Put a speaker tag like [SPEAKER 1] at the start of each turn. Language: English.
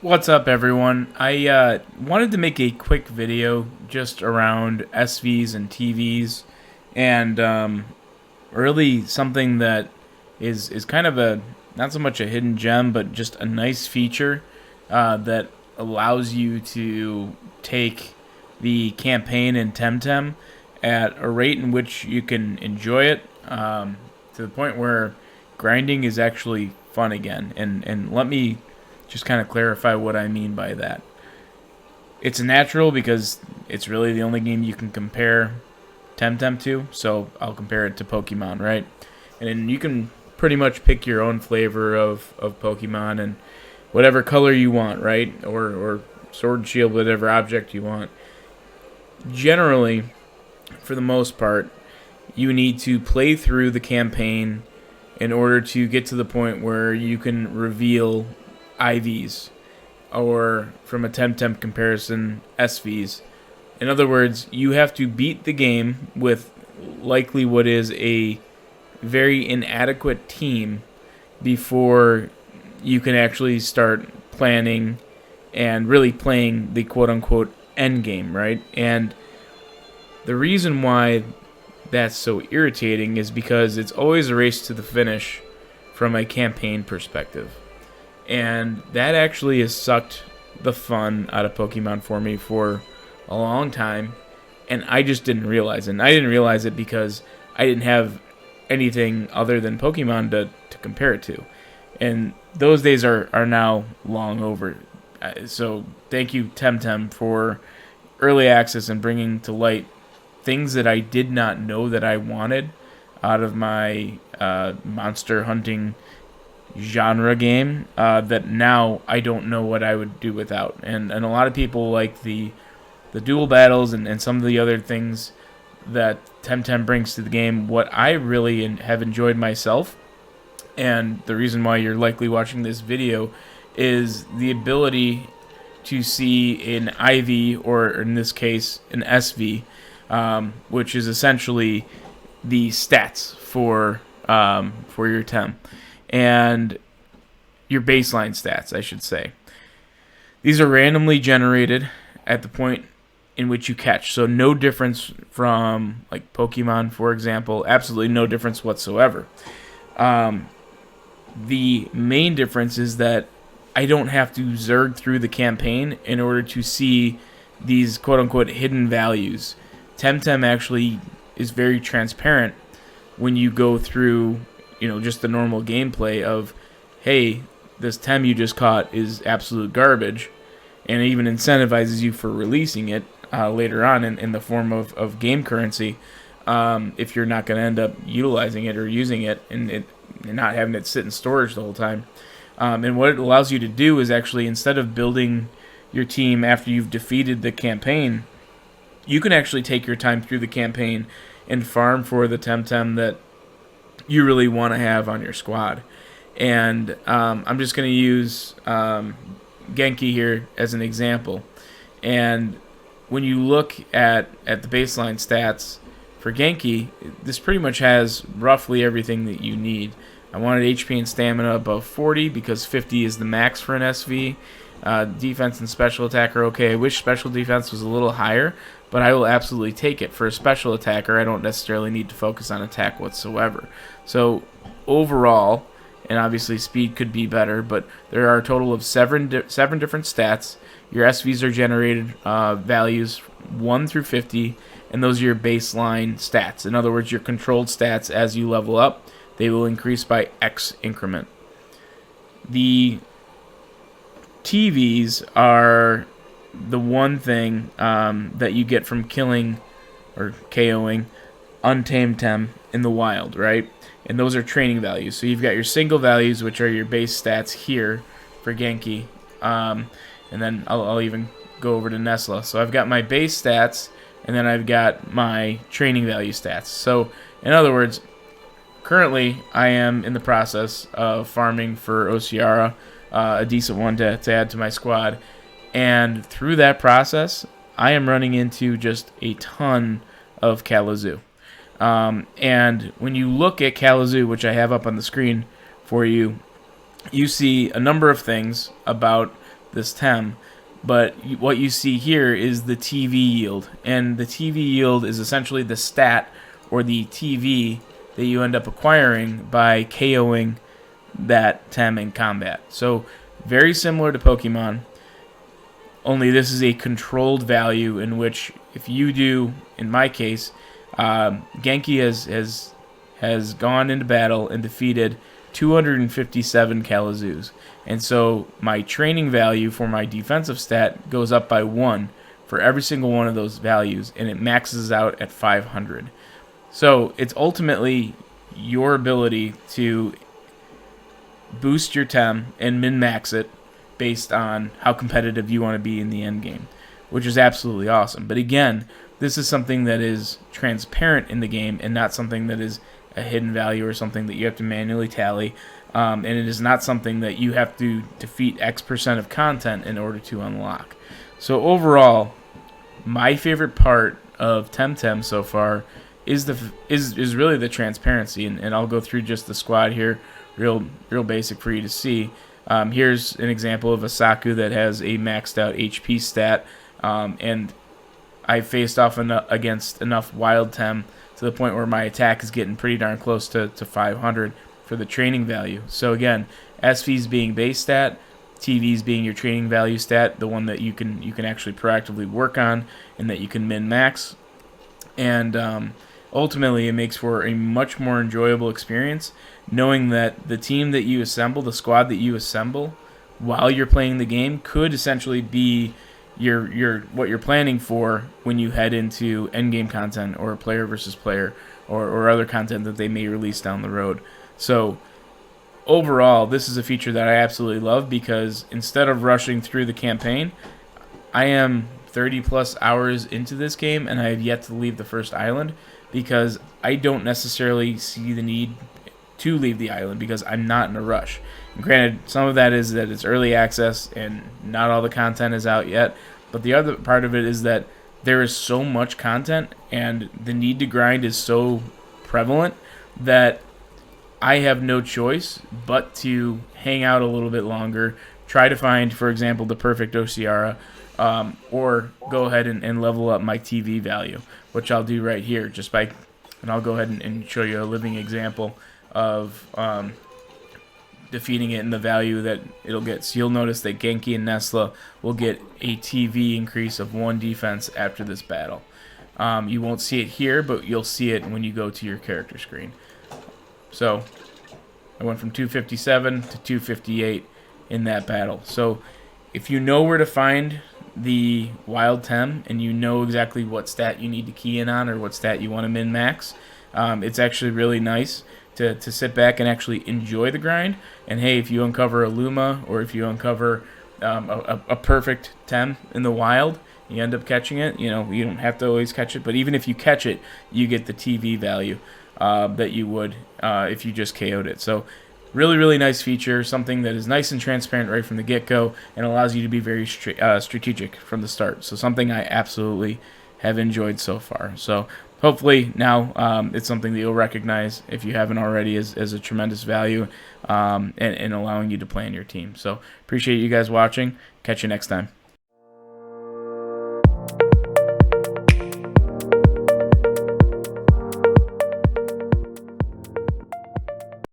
[SPEAKER 1] What's up, everyone? I wanted to make a quick video just around SVs and TVs, and really something that is kind of a not so much a hidden gem, but just a nice feature that allows you to take the campaign in Temtem at a rate in which you can enjoy it to the point where grinding is actually fun again. And let me just kind of clarify what I mean by that. It's natural because it's really the only game you can compare Temtem to, so I'll compare it to Pokemon, right? And you can pretty much pick your own flavor of Pokemon and whatever color you want, right? Or sword and shield, whatever object you want. Generally, for the most part, you need to play through the campaign in order to get to the point where you can reveal IVs, or from a Temtem comparison, SVs. In other words, you have to beat the game with likely what is a very inadequate team before you can actually start planning and really playing the quote-unquote end game, right? And the reason why that's so irritating is because it's always a race to the finish from a campaign perspective. And that actually has sucked the fun out of Pokemon for me for a long time, and I just didn't realize it. And I didn't realize it because I didn't have anything other than Pokemon to compare it to. And those days are now long over. So thank you, Temtem, for early access and bringing to light things that I did not know that I wanted out of my monster hunting genre game that now I don't know what I would do without. And a lot of people like the dual battles and some of the other things that Temtem brings to the game. What I really have enjoyed myself, and the reason why you're likely watching this video, is the ability to see an IV, or in this case an SV, which is essentially the stats for your Tem. And your baseline stats, I should say. These are randomly generated at the point in which you catch. So no difference from like Pokemon, for example. Absolutely no difference whatsoever. The main difference is that I don't have to zerg through the campaign in order to see these quote-unquote hidden values. Temtem actually is very transparent when you go through, just the normal gameplay of, hey, this Tem you just caught is absolute garbage, and it even incentivizes you for releasing it later on in the form of game currency if you're not going to end up utilizing it or using it and not having it sit in storage the whole time. And what it allows you to do is actually, instead of building your team after you've defeated the campaign, you can actually take your time through the campaign and farm for the Temtem that you really want to have on your squad. And I'm just going to use Genki here as an example. And when you look at the baseline stats for Genki, this pretty much has roughly everything that you need. I wanted HP and stamina above 40 because 50 is the max for an SV. Defense and special attack are okay. I wish special defense was a little higher, but I will absolutely take it. For a special attacker, I don't necessarily need to focus on attack whatsoever. So overall, and obviously speed could be better, but there are a total of seven different stats. Your SVs are generated values 1 through 50, and those are your baseline stats. In other words, your controlled stats as you level up, they will increase by X increment. The TVs are the one thing that you get from killing or KOing untamed Tem in the wild, right? And those are training values. So you've got your single values, which are your base stats here for Genki. And then I'll even go over to Nestle. So I've got my base stats, and then I've got my training value stats. So in other words, currently I am in the process of farming for Ociara, a decent one to add to my squad. And through that process, I am running into just a ton of Kalamazoo. And when you look at Kalamazoo, which I have up on the screen for you, you see a number of things about this Tem. But what you see here is the TV yield, and the TV yield is essentially the stat or the TV that you end up acquiring by KOing that Tem in combat. So very similar to Pokemon, only this is a controlled value in which if you do, in my case, Genki has gone into battle and defeated 257 Kalazoos. And so my training value for my defensive stat goes up by 1 for every single one of those values, and it maxes out at 500. So it's ultimately your ability to boost your Tem and min-max it based on how competitive you want to be in the end game, which is absolutely awesome. But again, this is something that is transparent in the game and not something that is a hidden value or something that you have to manually tally. And it is not something that you have to defeat X% of content in order to unlock. So overall, my favorite part of Temtem so far is really the transparency, and I'll go through just the squad here, real basic for you to see. Here's an example of a Saku that has a maxed out HP stat, and I faced off against enough Wild Tem to the point where my attack is getting pretty darn close to 500 for the training value. So again, SVs being base stat, TVs being your training value stat, the one that you can actually proactively work on and that you can min-max. And ultimately, it makes for a much more enjoyable experience, knowing that the team that you assemble, the squad that you assemble while you're playing the game, could essentially be your what you're planning for when you head into endgame content or player versus player or other content that they may release down the road. So overall, this is a feature that I absolutely love, because instead of rushing through the campaign, I am 30 plus hours into this game and I have yet to leave the first island, because I don't necessarily see the need to leave the island because I'm not in a rush. And granted, some of that is that it's early access and not all the content is out yet, but the other part of it is that there is so much content and the need to grind is so prevalent that I have no choice but to hang out a little bit longer, try to find, for example, the perfect Ociara, or go ahead and level up my TV value, which I'll do right here, and I'll go ahead and show you a living example of defeating it in the value that it'll get. So you'll notice that Genki and Nesla will get a TV increase of 1 defense after this battle. You won't see it here, but you'll see it when you go to your character screen. So I went from 257 to 258 in that battle. So if you know where to find the Wild Tem and you know exactly what stat you need to key in on or what stat you want to min-max, it's actually really nice to sit back and actually enjoy the grind. And hey, if you uncover a Luma or if you uncover a perfect Tem in the wild, you end up catching it. You don't have to always catch it, but even if you catch it, you get the TV value that you would if you just KO'd it. So really, really nice feature, something that is nice and transparent right from the get-go and allows you to be very strategic from the start. So something I absolutely have enjoyed so far. So hopefully now it's something that you'll recognize, if you haven't already, as a tremendous value and allowing you to play in your team. So appreciate you guys watching. Catch you next time.